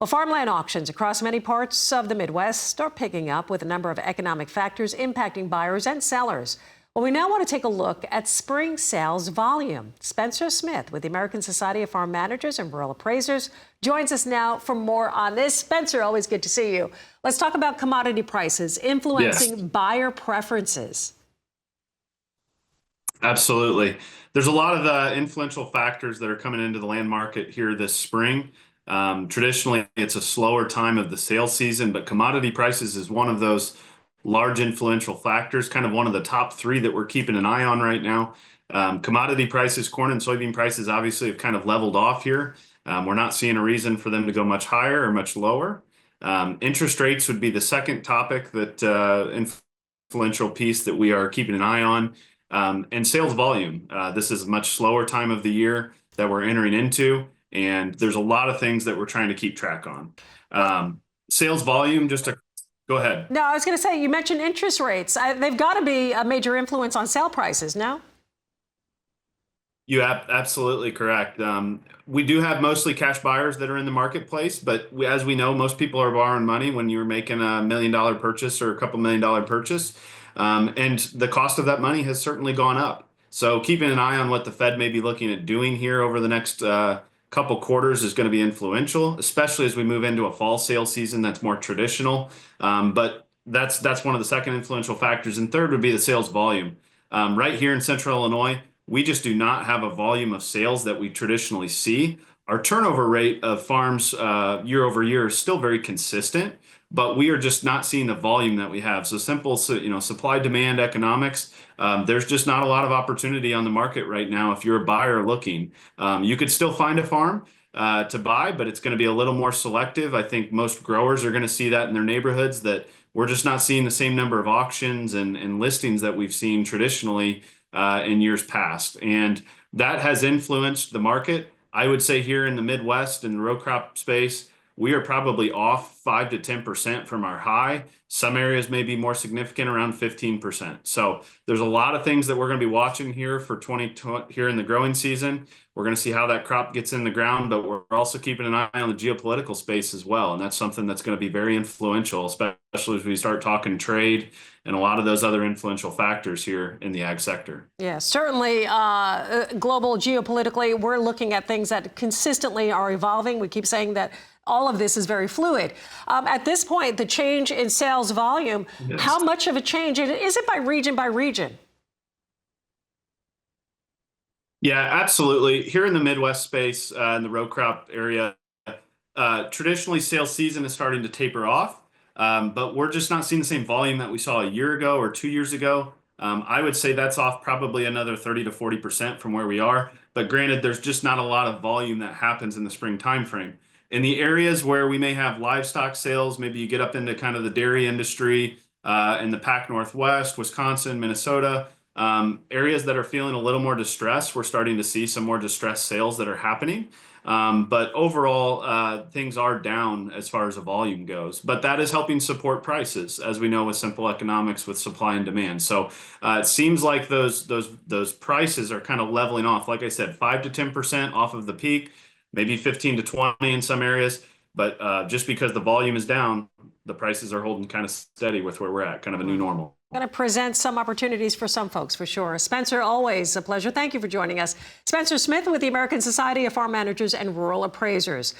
Well, farmland auctions across many parts of the Midwest are picking up with a number of economic factors impacting buyers and sellers. Well, we now want to take a look at spring sales volume. Spencer Smith with the American Society of Farm Managers and Rural Appraisers joins us now for more on this. Spencer, always good to see you. Let's talk about commodity prices influencing buyer preferences. Absolutely. There's a lot of influential factors that are coming into the land market here this spring. Traditionally, it's a slower time of the sales season, but commodity prices is one of those large influential factors, kind of one of the top three that we're keeping an eye on right now. Commodity prices, corn and soybean prices, obviously have kind of leveled off here. We're not seeing a reason for them to go much higher or much lower. Interest rates would be the second topic that influential piece that we are keeping an eye on. And sales volume. This is a much slower time of the year that we're entering into, and there's a lot of things that we're trying to keep track on. Sales volume, go ahead. No, I was going to say, you mentioned interest rates. They've got to be a major influence on sale prices, no? You absolutely correct. We do have mostly cash buyers that are in the marketplace, but as we know, most people are borrowing money when you're making $1 million purchase or a couple $1 million purchase. And the cost of that money has certainly gone up. So keeping an eye on what the Fed may be looking at doing here over the next couple quarters is going to be influential, especially as we move into a fall sales season that's more traditional. But that's one of the second influential factors. And third would be the sales volume. Right here in Central Illinois, we just do not have a volume of sales that we traditionally see. Our turnover rate of farms year over year is still very consistent, but we are just not seeing the volume that we have. So simple, supply demand economics. There's just not a lot of opportunity on the market right now. If you're a buyer looking, you could still find a farm to buy, but it's going to be a little more selective. I think most growers are going to see that in their neighborhoods, that we're just not seeing the same number of auctions and listings that we've seen traditionally in years past. And that has influenced the market. I would say here in the Midwest and the row crop space, we are probably off 5 to 10% from our high. Some areas may be more significant, around 15%. So there's a lot of things that we're going to be watching here for 2020 here in the growing season. We're going to see how that crop gets in the ground, but we're also keeping an eye on the geopolitical space as well. And that's something that's going to be very influential, especially as we start talking trade and a lot of those other influential factors here in the ag sector. Yeah, certainly global geopolitically, we're looking at things that consistently are evolving. We keep saying that all of this is very fluid. At this point, the change in sales volume, yes. How much of a change is it by region by region? Yeah, absolutely. Here in the Midwest space, in the row crop area, traditionally sales season is starting to taper off, but we're just not seeing the same volume that we saw a year ago or 2 years ago. I would say that's off probably another 30 to 40% from where we are. But granted, there's just not a lot of volume that happens in the spring timeframe. In the areas where we may have livestock sales, maybe you get up into kind of the dairy industry in the Pac Northwest, Wisconsin, Minnesota, areas that are feeling a little more distressed, we're starting to see some more distressed sales that are happening. But overall, things are down as far as the volume goes. But that is helping support prices, as we know with simple economics with supply and demand. So it seems like those prices are kind of leveling off. Like I said, 5 to 10% off of the peak. Maybe 15 to 20 in some areas, but just because the volume is down, the prices are holding kind of steady with where we're at, kind of a new normal. Going to present some opportunities for some folks, for sure. Spencer, always a pleasure. Thank you for joining us. Spencer Smith with the American Society of Farm Managers and Rural Appraisers.